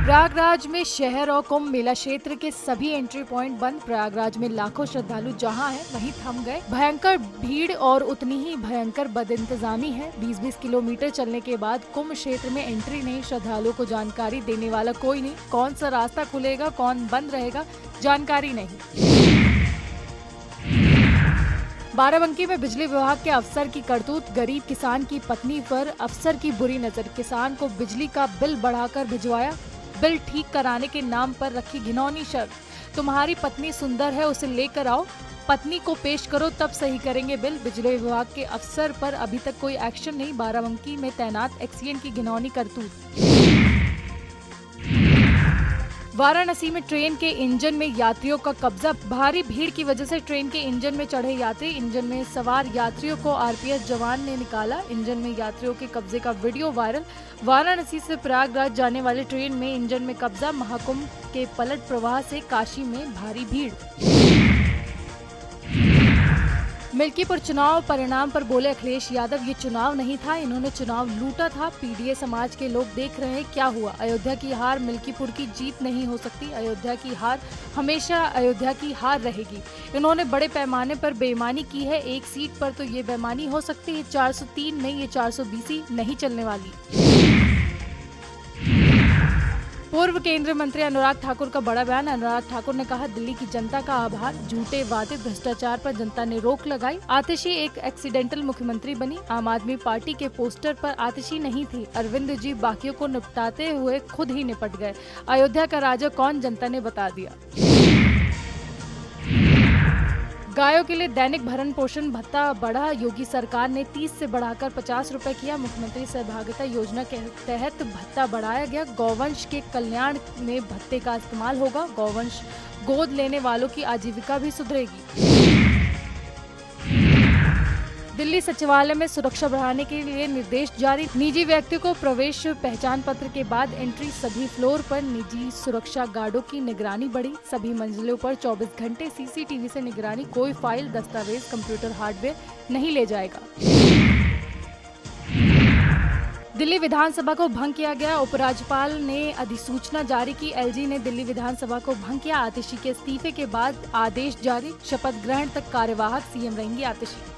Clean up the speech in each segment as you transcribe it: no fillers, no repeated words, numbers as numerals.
प्रयागराज में शहर और कुंभ मेला क्षेत्र के सभी एंट्री पॉइंट बंद। प्रयागराज में लाखों श्रद्धालु जहां हैं वहीं थम गए। भयंकर भीड़ और उतनी ही भयंकर बदइंतजामी है। 20-20 किलोमीटर चलने के बाद कुंभ क्षेत्र में एंट्री नहीं। श्रद्धालुओं को जानकारी देने वाला कोई नहीं। कौन सा रास्ता खुलेगा, कौन बंद रहेगा, जानकारी नहीं। बाराबंकी में बिजली विभाग के अफसर की करतूत। गरीब किसान की पत्नी पर अफसर की बुरी नजर। किसान को बिजली का बिल बढ़ाकर भिजवाया। बिल ठीक कराने के नाम पर रखी घिनौनी शर्त। तुम्हारी पत्नी सुंदर है, उसे लेकर आओ, पत्नी को पेश करो, तब सही करेंगे बिल। बिजली विभाग के अफसर पर अभी तक कोई एक्शन नहीं। बाराबंकी में तैनात एक्सीएन की घिनौनी करतूत। वाराणसी में ट्रेन के इंजन में यात्रियों का कब्जा। भारी भीड़ की वजह से ट्रेन के इंजन में चढ़े यात्री। इंजन में सवार यात्रियों को आरपीएफ जवान ने निकाला। इंजन में यात्रियों के कब्जे का वीडियो वायरल। वाराणसी से प्रयागराज जाने वाली ट्रेन में इंजन में कब्जा। महाकुंभ के पलट प्रवाह से काशी में भारी भीड़। मिल्कीपुर चुनाव परिणाम पर बोले अखिलेश यादव, ये चुनाव नहीं था, इन्होंने चुनाव लूटा था। पीडीए समाज के लोग देख रहे हैं क्या हुआ। अयोध्या की हार मिल्कीपुर की जीत नहीं हो सकती। अयोध्या की हार हमेशा अयोध्या की हार रहेगी। इन्होंने बड़े पैमाने पर बेईमानी की है। एक सीट पर तो ये बेईमानी हो सकती है। 403 नहीं, ये 420 नहीं चलने वाली। पूर्व केंद्रीय मंत्री अनुराग ठाकुर का बड़ा बयान। अनुराग ठाकुर ने कहा, दिल्ली की जनता का आभार, झूठे वादे भ्रष्टाचार पर जनता ने रोक लगाई। आतिशी एक एक्सीडेंटल मुख्यमंत्री बनी। आम आदमी पार्टी के पोस्टर पर आतिशी नहीं थी। अरविंद जी बाकियों को निपटाते हुए खुद ही निपट गए। अयोध्या का राजा कौन, जनता ने बता दिया। गायों के लिए दैनिक भरण पोषण भत्ता बढ़ा। योगी सरकार ने 30 से बढ़ाकर 50 रुपए किया। मुख्यमंत्री सहभागिता योजना के तहत भत्ता बढ़ाया गया। गौवंश के कल्याण में भत्ते का इस्तेमाल होगा। गौवंश गोद लेने वालों की आजीविका भी सुधरेगी। दिल्ली सचिवालय में सुरक्षा बढ़ाने के लिए निर्देश जारी। निजी व्यक्तियों को प्रवेश पहचान पत्र के बाद एंट्री। सभी फ्लोर पर निजी सुरक्षा गार्डों की निगरानी बढ़ी। सभी मंजिलों पर 24 घंटे सीसीटीवी से निगरानी। कोई फाइल, दस्तावेज, कंप्यूटर, हार्डवेयर नहीं ले जाएगा। दिल्ली विधानसभा को भंग किया गया। उपराज्यपाल ने अधिसूचना जारी की। एलजी ने दिल्ली विधानसभा को भंग किया। आतिशी के इस्तीफे के बाद आदेश जारी। शपथ ग्रहण तक कार्यवाहक सीएम रहेंगी आतिशी।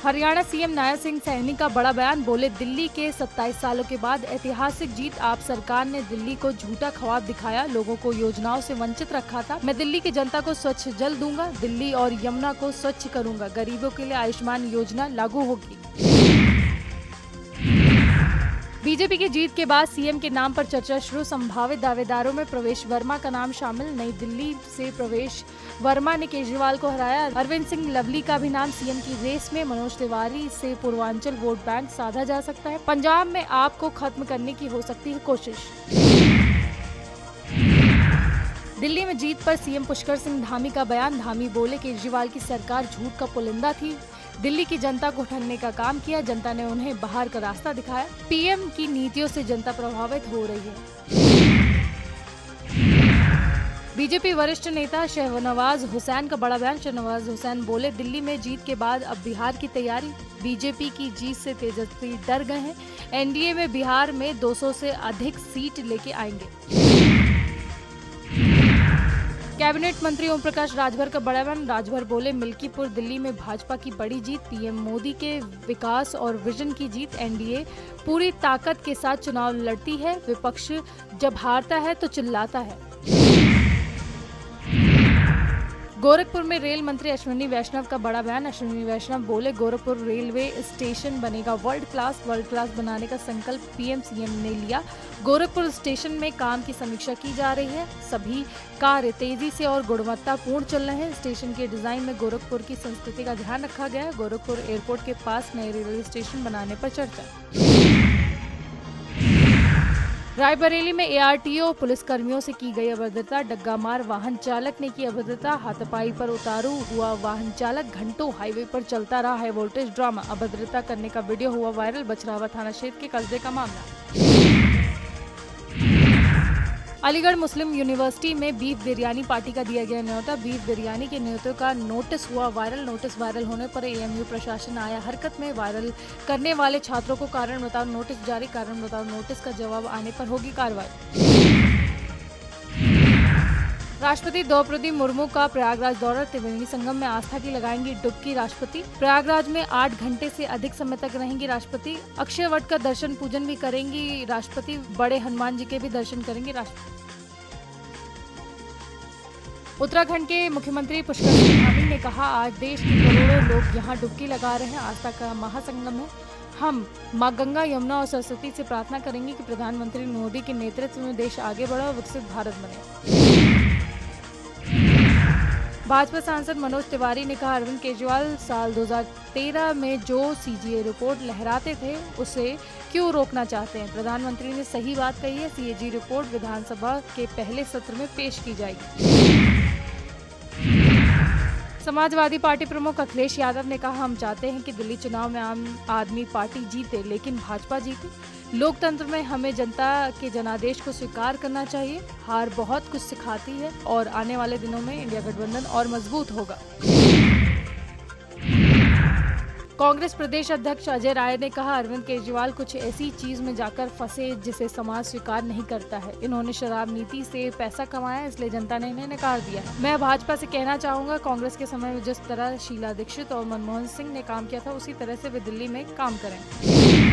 हरियाणा सीएम नायब सिंह सैनी का बड़ा बयान। बोले, दिल्ली के 27 सालों के बाद ऐतिहासिक जीत। आप सरकार ने दिल्ली को झूठा ख्वाब दिखाया, लोगों को योजनाओं से वंचित रखा था। मैं दिल्ली की जनता को स्वच्छ जल दूंगा, दिल्ली और यमुना को स्वच्छ करूंगा। गरीबों के लिए आयुष्मान योजना लागू होगी। बीजेपी की जीत के बाद सीएम के नाम पर चर्चा शुरू। संभावित दावेदारों में प्रवेश वर्मा का नाम शामिल। नई दिल्ली से प्रवेश वर्मा ने केजरीवाल को हराया। अरविंद सिंह लवली का भी नाम सीएम की रेस में। मनोज तिवारी से पूर्वांचल वोट बैंक साधा जा सकता है। पंजाब में आप को खत्म करने की हो सकती है कोशिश। दिल्ली में जीत पर सीएम पुष्कर सिंह धामी का बयान। धामी बोले, केजरीवाल की सरकार झूठ का पुलिंदा थी। दिल्ली की जनता को ठगने का काम किया। जनता ने उन्हें बाहर का रास्ता दिखाया। पीएम की नीतियों से जनता प्रभावित हो रही है। बीजेपी वरिष्ठ नेता शाहनवाज हुसैन का बड़ा बयान। शाहनवाज हुसैन बोले, दिल्ली में जीत के बाद अब बिहार की तैयारी। बीजेपी की जीत से तेजस्वी डर गए हैं। एनडीए में बिहार में 200 से अधिक सीट लेके आएंगे। कैबिनेट मंत्री ओम प्रकाश राजभर का बड़ा बयान। राजभर बोले, मिल्कीपुर दिल्ली में भाजपा की बड़ी जीत। पीएम मोदी के विकास और विजन की जीत। एनडीए पूरी ताकत के साथ चुनाव लड़ती है। विपक्ष जब हारता है तो चिल्लाता है। गोरखपुर में रेल मंत्री अश्विनी वैष्णव का बड़ा बयान। अश्विनी वैष्णव बोले, गोरखपुर रेलवे स्टेशन बनेगा वर्ल्ड क्लास बनाने का संकल्प पीएम सीएम ने लिया। गोरखपुर स्टेशन में काम की समीक्षा की जा रही है। सभी कार्य तेजी से और गुणवत्तापूर्ण चल रहे हैं। स्टेशन के डिजाइन में गोरखपुर की संस्कृति का ध्यान रखा गया है। गोरखपुर एयरपोर्ट के पास नए रेलवे स्टेशन बनाने पर चर्चा। रायबरेली में एआरटीओ पुलिस कर्मियों से की गई अभद्रता। डग्गामार वाहन चालक ने की अभद्रता। हाथापाई पर उतारू हुआ वाहन चालक। घंटों हाईवे पर चलता रहा हाई वोल्टेज ड्रामा। अभद्रता करने का वीडियो हुआ वायरल। बछरावा थाना क्षेत्र के कस्बे का मामला। अलीगढ़ मुस्लिम यूनिवर्सिटी में बीफ बिरयानी पार्टी का दिया गया न्योता। बीफ बिरयानी के न्योते का नोटिस हुआ वायरल। नोटिस वायरल होने पर एएमयू प्रशासन आया हरकत में। वायरल करने वाले छात्रों को कारण बताओ नोटिस जारी। कारण बताओ नोटिस का जवाब आने पर होगी कार्रवाई। राष्ट्रपति द्रौपदी मुर्मू का प्रयागराज दौरा। त्रिवेणी संगम में आस्था की लगाएंगी डुबकी राष्ट्रपति। प्रयागराज में 8 घंटे से अधिक समय तक रहेंगी राष्ट्रपति। अक्षय वट का दर्शन पूजन भी करेंगी राष्ट्रपति। बड़े हनुमान जी के भी दर्शन करेंगी राष्ट्रपति। उत्तराखंड के मुख्यमंत्री पुष्कर सिंह धामी ने कहा, आज देश के करोड़ों लोग यहाँ डुबकी लगा रहे हैं। आस्था का महासंगम है। हम माँ गंगा, यमुना और सरस्वती से प्रार्थना करेंगे कि प्रधानमंत्री मोदी के नेतृत्व में देश आगे बढ़े और विकसित भारत बने। भाजपा सांसद मनोज तिवारी ने कहा, अरविंद केजरीवाल साल 2013 में जो सीजीए रिपोर्ट लहराते थे उसे क्यों रोकना चाहते हैं। प्रधानमंत्री ने सही बात कही है। सीएजी रिपोर्ट विधानसभा के पहले सत्र में पेश की जाएगी। समाजवादी पार्टी प्रमुख अखिलेश यादव ने कहा, हम चाहते हैं कि दिल्ली चुनाव में आम आदमी पार्टी जीते, लेकिन भाजपा जीते। लोकतंत्र में हमें जनता के जनादेश को स्वीकार करना चाहिए। हार बहुत कुछ सिखाती है और आने वाले दिनों में इंडिया गठबंधन और मजबूत होगा। कांग्रेस प्रदेश अध्यक्ष अजय राय ने कहा, अरविंद केजरीवाल कुछ ऐसी चीज में जाकर फंसे जिसे समाज स्वीकार नहीं करता है। इन्होंने शराब नीति से पैसा कमाया, इसलिए जनता ने इन्हें नकार दिया है। मैं भाजपा से कहना चाहूंगा, कांग्रेस के समय में जिस तरह शीला दीक्षित और मनमोहन सिंह ने काम किया था, उसी तरह से वे दिल्ली में काम करें।